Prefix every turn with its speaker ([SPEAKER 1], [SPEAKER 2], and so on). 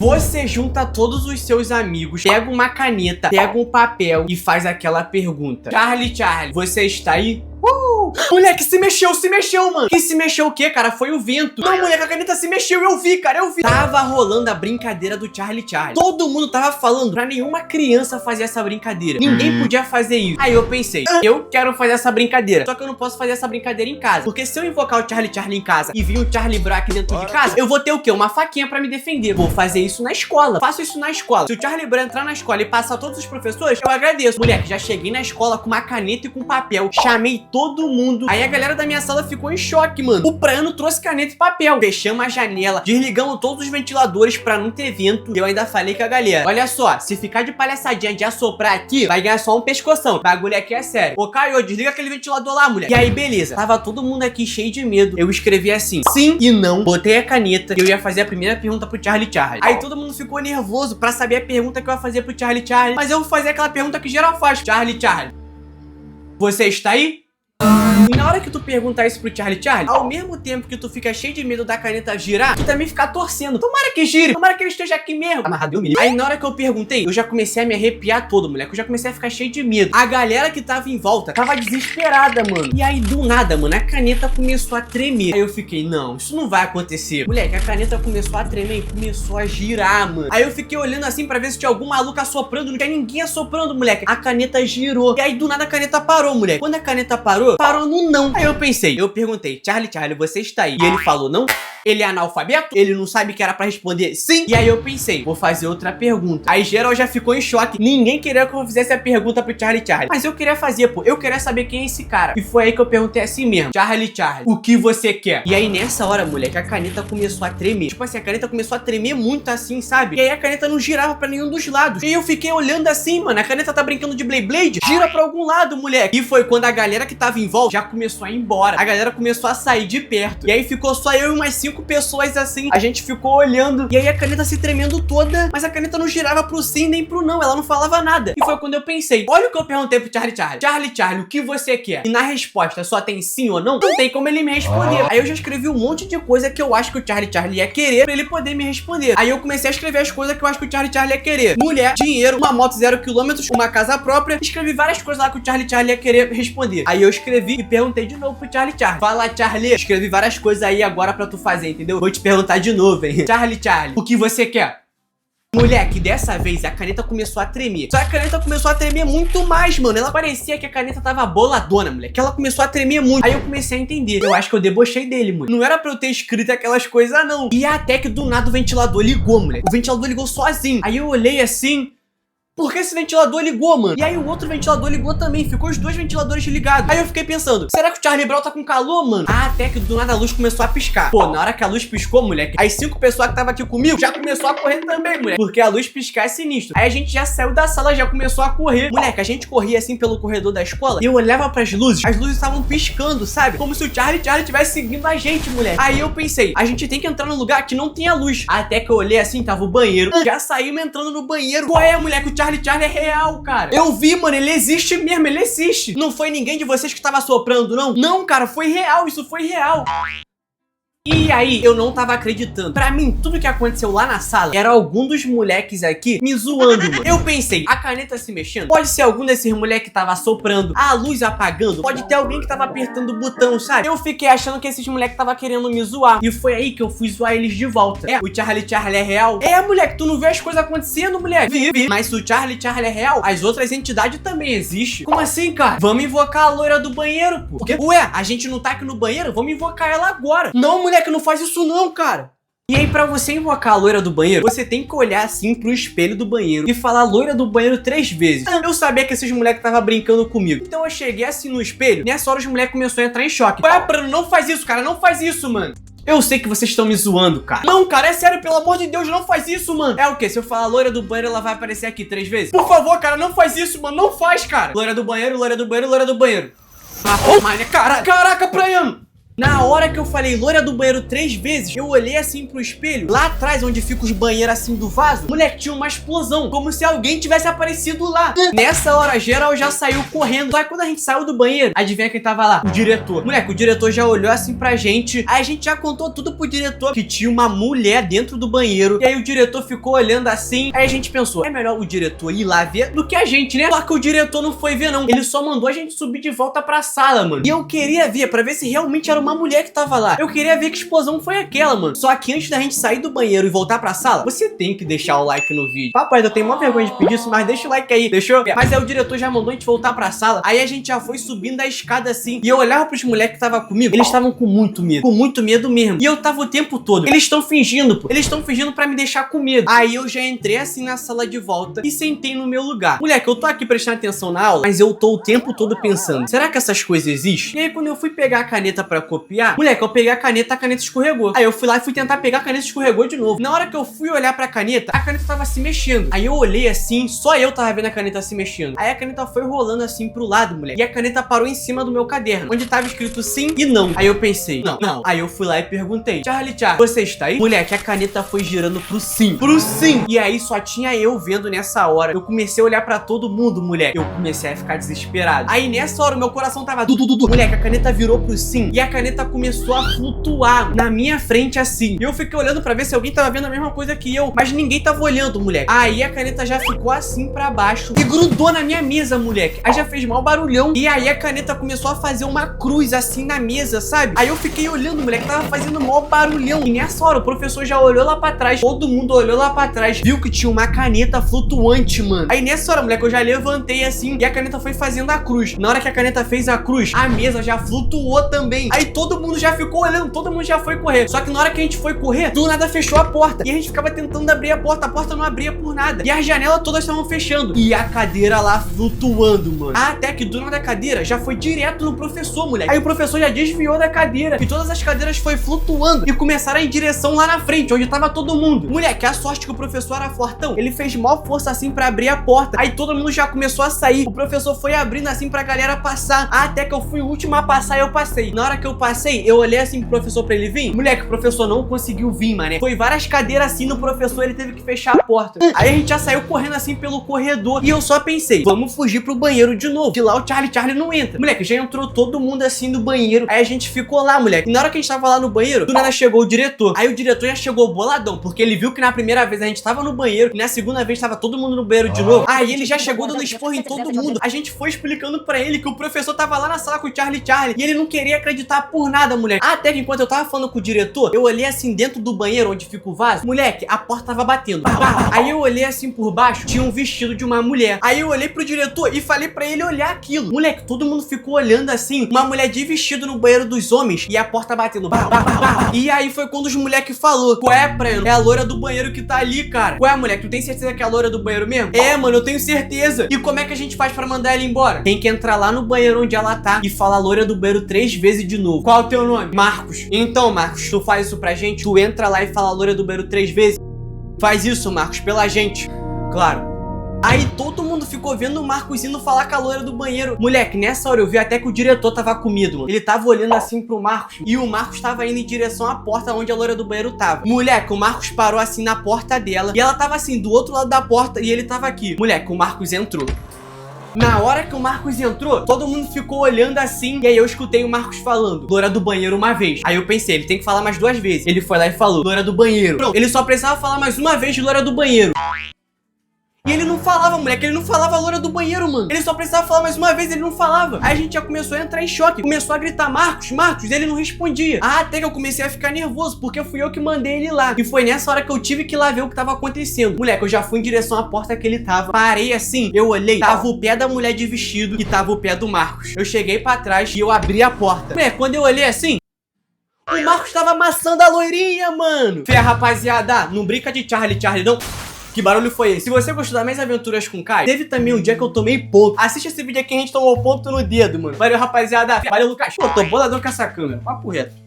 [SPEAKER 1] Você junta todos os seus amigos, pega uma caneta, pega um papel e faz aquela pergunta: Charlie, você está aí? Moleque, se mexeu, mano. Que se mexeu o quê, cara? Foi o vento. Não, moleque, a caneta se mexeu, eu vi, cara, eu vi. Tava rolando a brincadeira do Charlie. Todo mundo tava falando pra nenhuma criança fazer essa brincadeira. Ninguém podia fazer isso. Aí eu pensei, eu quero fazer essa brincadeira. Só que eu não posso fazer essa brincadeira em casa. Porque se eu invocar o Charlie em casa e vir o Charlie Brown aqui dentro de casa, eu vou ter o quê? Uma faquinha pra me defender. Vou fazer isso na escola. Faço isso na escola. Se o Charlie Brown entrar na escola e passar todos os professores, eu agradeço. Moleque, já cheguei na escola com uma caneta e com papel. Chamei todo mundo. Aí a galera da minha sala ficou em choque, mano. O praiano trouxe caneta e papel. Fechamos a janela, desligamos todos os ventiladores pra não ter vento. E eu ainda falei com a galera: olha só, se ficar de palhaçadinha de assoprar aqui, vai ganhar só um pescoção. O bagulho aqui é sério. Ô, Caio, desliga aquele ventilador lá, mulher. E aí, beleza. Tava todo mundo aqui cheio de medo. Eu escrevi assim: sim e não. Botei a caneta e eu ia fazer a primeira pergunta pro Charlie. Aí todo mundo ficou nervoso pra saber a pergunta que eu ia fazer pro Charlie. Mas eu vou fazer aquela pergunta que geral faz: Charlie, você está aí? E na hora que tu perguntar isso pro Charlie, ao mesmo tempo que tu fica cheio de medo da caneta girar, tu também fica torcendo. Tomara que gire, tomara que ele esteja aqui mesmo. Amarrado, eu me livre. Aí na hora que eu perguntei, eu já comecei a me arrepiar todo, moleque. Eu já comecei a ficar cheio de medo. A galera que tava em volta tava desesperada, mano. E aí do nada, mano, a caneta começou a tremer. Aí eu fiquei, não, isso não vai acontecer. Moleque, a caneta começou a tremer e começou a girar, mano. Aí eu fiquei olhando assim pra ver se tinha algum maluco assoprando. Não tinha ninguém assoprando, moleque. A caneta girou. E aí do nada a caneta parou, moleque. Quando a caneta parou no não. Aí eu pensei, eu perguntei: Charlie, você está aí? E ele falou não. Ele é analfabeto? Ele não sabe que era pra responder sim? E aí eu pensei, vou fazer outra pergunta. Aí geral já ficou em choque. Ninguém queria que eu fizesse a pergunta pro Charlie. Mas eu queria fazer, pô. Eu queria saber quem é esse cara. E foi aí que eu perguntei assim mesmo: Charlie, o que você quer? E aí nessa hora, moleque, a caneta começou a tremer. Tipo assim, a caneta começou a tremer muito assim, sabe? E aí a caneta não girava pra nenhum dos lados. E eu fiquei olhando assim, mano. A caneta tá brincando de Blade? Gira pra algum lado, moleque. E foi quando a galera que tava em volta já começou a ir embora. A galera começou a sair de perto. E aí ficou só eu e umas 5 pessoas assim. A gente ficou olhando. E aí a caneta se tremendo toda. Mas a caneta não girava pro sim nem pro não. Ela não falava nada. E foi quando eu pensei: olha o que eu perguntei pro Charlie. Charlie, o que você quer? E na resposta só tem sim ou não? Não tem como ele me responder. Aí eu já escrevi um monte de coisa que eu acho que o Charlie ia querer pra ele poder me responder. Aí eu comecei a escrever as coisas que eu acho que o Charlie ia querer: mulher, dinheiro, uma moto 0 km, uma casa própria. Escrevi várias coisas lá que o Charlie ia querer responder. Aí eu escrevi e perguntei de novo pro Charlie. Fala, Charlie, escrevi várias coisas aí agora pra tu fazer, entendeu? Vou te perguntar de novo, hein? Charlie, o que você quer? Moleque, dessa vez a caneta começou a tremer. Só que a caneta começou a tremer muito mais, mano. Ela parecia que a caneta tava boladona, moleque. Ela começou a tremer muito. Aí eu comecei a entender. Eu acho que eu debochei dele, mano. Não era pra eu ter escrito aquelas coisas, não. E até que do nada o ventilador ligou, moleque. O ventilador ligou sozinho. Aí eu olhei assim: por que esse ventilador ligou, mano? E aí o outro ventilador ligou também. Ficou os dois ventiladores ligados. Aí eu fiquei pensando: será que o Charlie Brown tá com calor, mano? Até que do nada a luz começou a piscar. Pô, na hora que a luz piscou, moleque, as 5 pessoas que estavam aqui comigo já começou a correr também, moleque. Porque a luz piscar é sinistro. Aí a gente já saiu da sala, já começou a correr. Moleque, a gente corria assim pelo corredor da escola e eu olhava pras luzes. As luzes estavam piscando, sabe? Como se o Charlie tivesse seguindo a gente, moleque. Aí eu pensei: a gente tem que entrar num lugar que não tenha luz. Até que eu olhei assim, tava o banheiro. Já saímos entrando no banheiro. Qual é, moleque? O Charlie é real, cara. Eu vi, mano, ele existe mesmo, ele existe. Não foi ninguém de vocês que tava soprando, não? Não, cara, foi real, isso foi real. E aí, eu não tava acreditando. Pra mim, tudo que aconteceu lá na sala era algum dos moleques aqui me zoando, mano. Eu pensei: a caneta se mexendo pode ser algum desses moleques que tava soprando, a luz apagando, pode ter alguém que tava apertando o botão, sabe? Eu fiquei achando que esses moleques tava querendo me zoar. E foi aí que eu fui zoar eles de volta. É, o Charlie é real? É, moleque, tu não vê as coisas acontecendo, moleque? Vi. Mas se o Charlie é real, as outras entidades também existem. Como assim, cara? Vamos invocar a loira do banheiro, pô. Porque, ué, a gente não tá aqui no banheiro? Vamos invocar ela agora. Não, moleque, não faz isso não, cara. E aí, pra você invocar a loira do banheiro, você tem que olhar assim pro espelho do banheiro e falar loira do banheiro 3 vezes. Eu sabia que esses moleques estavam brincando comigo. Então eu cheguei assim no espelho. Nessa hora os moleques começaram a entrar em choque. Ué, Bruno, não faz isso, cara. Não faz isso, mano. Eu sei que vocês estão me zoando, cara. Não, cara, é sério, pelo amor de Deus, não faz isso, mano. É o quê? Se eu falar loira do banheiro, ela vai aparecer aqui 3 vezes? Por favor, cara, não faz isso, mano. Não faz, cara. Loira do banheiro, loira do banheiro, loira do banheiro. Ah, oh, mano, caraca, praiano. Na hora que eu falei loira do banheiro 3 vezes, eu olhei assim pro espelho, lá atrás onde fica os banheiros assim do vaso, moleque, tinha uma explosão, como se alguém tivesse aparecido lá. Nessa hora, geral já saiu correndo. Só que quando a gente saiu do banheiro, adivinha quem tava lá? O diretor. Moleque, o diretor já olhou assim pra gente, aí a gente já contou tudo pro diretor, que tinha uma mulher dentro do banheiro, e aí o diretor ficou olhando assim, aí a gente pensou, é melhor o diretor ir lá ver do que a gente, né? Só que o diretor não foi ver não, ele só mandou a gente subir de volta pra sala, mano. E eu queria ver, pra ver se realmente era uma mulher que tava lá. Eu queria ver que explosão foi aquela, mano. Só que antes da gente sair do banheiro e voltar pra sala, você tem que deixar o like no vídeo. Papai, eu tenho uma vergonha de pedir isso, mas deixa o like aí, deixou? Mas aí o diretor já mandou a gente voltar pra sala, aí a gente já foi subindo a escada assim, e eu olhava pros moleques que tava comigo, eles estavam com muito medo mesmo. E eu tava o tempo todo, eles estão fingindo, pô. Eles estão fingindo pra me deixar com medo. Aí eu já entrei assim na sala de volta e sentei no meu lugar. Moleque, eu tô aqui prestando atenção na aula, mas eu tô o tempo todo pensando, será que essas coisas existem? E aí quando eu fui pegar a caneta pra copiar, moleque, eu peguei a caneta escorregou. Aí eu fui lá e fui tentar pegar a caneta, escorregou de novo. Na hora que eu fui olhar pra caneta, a caneta tava se mexendo. Aí eu olhei assim, só eu tava vendo a caneta se mexendo. Aí a caneta foi rolando assim pro lado, moleque. E a caneta parou em cima do meu caderno, onde tava escrito sim e não. Aí eu pensei, não. Aí eu fui lá e perguntei, Charlie, você está aí? Moleque, a caneta foi girando pro sim. Pro sim! E aí só tinha eu vendo nessa hora. Eu comecei a olhar pra todo mundo, moleque. Eu comecei a ficar desesperado. Aí nessa hora o meu coração tava Moleque, a caneta virou pro sim. E a caneta começou a flutuar na minha frente assim. E eu fiquei olhando pra ver se alguém tava vendo a mesma coisa que eu. Mas ninguém tava olhando, moleque. Aí a caneta já ficou assim pra baixo e grudou na minha mesa, moleque. Aí já fez mal barulhão. E aí a caneta começou a fazer uma cruz assim na mesa, sabe? Aí eu fiquei olhando, moleque, tava fazendo mó barulhão. E nessa hora o professor já olhou lá pra trás. Todo mundo olhou lá pra trás. Viu que tinha uma caneta flutuante, mano. Aí nessa hora, moleque, eu já levantei assim e a caneta foi fazendo a cruz. Na hora que a caneta fez a cruz, a mesa já flutuou também. Aí todo mundo já ficou olhando, todo mundo já foi correr. Só que na hora que a gente foi correr, do nada fechou a porta. E a gente ficava tentando abrir a porta não abria por nada. E as janelas todas estavam fechando. E a cadeira lá flutuando, mano. Até que do nada a cadeira já foi direto no professor, moleque. Aí o professor já desviou da cadeira. E todas as cadeiras foi flutuando e começaram a ir em direção lá na frente, onde tava todo mundo. Moleque, a sorte que o professor era fortão. Ele fez maior força assim pra abrir a porta. Aí todo mundo já começou a sair. O professor foi abrindo assim pra galera passar. Até que eu fui o último a passar e eu passei. Na hora que eu passei, eu olhei assim pro professor pra ele vir. Moleque, o professor não conseguiu vir, mané. Foi várias cadeiras assim no professor, ele teve que fechar a porta. Aí a gente já saiu correndo assim pelo corredor. E eu só pensei, vamos fugir pro banheiro de novo, que lá o Charlie não entra. Moleque, já entrou todo mundo assim no banheiro. Aí a gente ficou lá, moleque. E na hora que a gente tava lá no banheiro, do nada chegou o diretor. Aí o diretor já chegou boladão, porque ele viu que na primeira vez a gente tava no banheiro, e na segunda vez tava todo mundo no banheiro de novo. Aí ele já chegou dando esporro em todo mundo. A gente foi explicando pra ele que o professor tava lá na sala com o Charlie, e ele não queria acreditar por nada, moleque. Até que enquanto eu tava falando com o diretor, eu olhei assim dentro do banheiro onde fica o vaso. Moleque, a porta tava batendo. Aí eu olhei assim por baixo, tinha um vestido de uma mulher. Aí eu olhei pro diretor e falei pra ele olhar aquilo. Moleque, todo mundo ficou olhando assim, uma mulher de vestido no banheiro dos homens e a porta batendo. E aí foi quando os moleques falou, qual é, Preno? É a loira do banheiro que tá ali, cara. Qual é, moleque? Tu tem certeza que é a loira do banheiro mesmo? É, mano, eu tenho certeza. E como é que a gente faz pra mandar ela embora? Tem que entrar lá no banheiro onde ela tá e falar loira do banheiro 3 vezes de novo. Qual é o teu nome? Marcos. Então, Marcos, tu faz isso pra gente? Tu entra lá e fala loira do banheiro 3 vezes? Faz isso, Marcos, pela gente. Claro. Aí todo mundo ficou vendo o Marcos indo falar com a loira do banheiro. Moleque, nessa hora eu vi até que o diretor tava comido, mano. Ele tava olhando assim pro Marcos e o Marcos tava indo em direção à porta onde a loira do banheiro tava. Moleque, o Marcos parou assim na porta dela e ela tava assim do outro lado da porta e ele tava aqui. Moleque, o Marcos entrou. Na hora que o Marcos entrou, todo mundo ficou olhando assim. E aí eu escutei o Marcos falando loira do banheiro uma vez. Aí eu pensei, ele tem que falar mais 2 vezes. Ele foi lá e falou loira do banheiro. Pronto, ele só precisava falar mais uma vez de loira do banheiro. E ele não falava, moleque, ele não falava a loira do banheiro, mano. Ele só precisava falar mais uma vez, ele não falava. Aí a gente já começou a entrar em choque. Começou a gritar, Marcos, Marcos, ele não respondia. Até que eu comecei a ficar nervoso, porque fui eu que mandei ele lá. E foi nessa hora que eu tive que ir lá ver o que tava acontecendo. Moleque, eu já fui em direção à porta que ele tava. Parei assim, eu olhei, tava o pé da mulher de vestido e tava o pé do Marcos. Eu cheguei pra trás e eu abri a porta. Moleque, quando eu olhei assim, o Marcos tava amassando a loirinha, mano. Fé, rapaziada, não brinca de Charlie, não. Que barulho foi esse? Se você gostou das minhas aventuras com o Caio, teve também um dia que eu tomei ponto. Assiste esse vídeo aqui, a gente tomou ponto no dedo, mano. Valeu, rapaziada. Valeu, Lucas. Pô, tô boladão com essa câmera. Papo reto.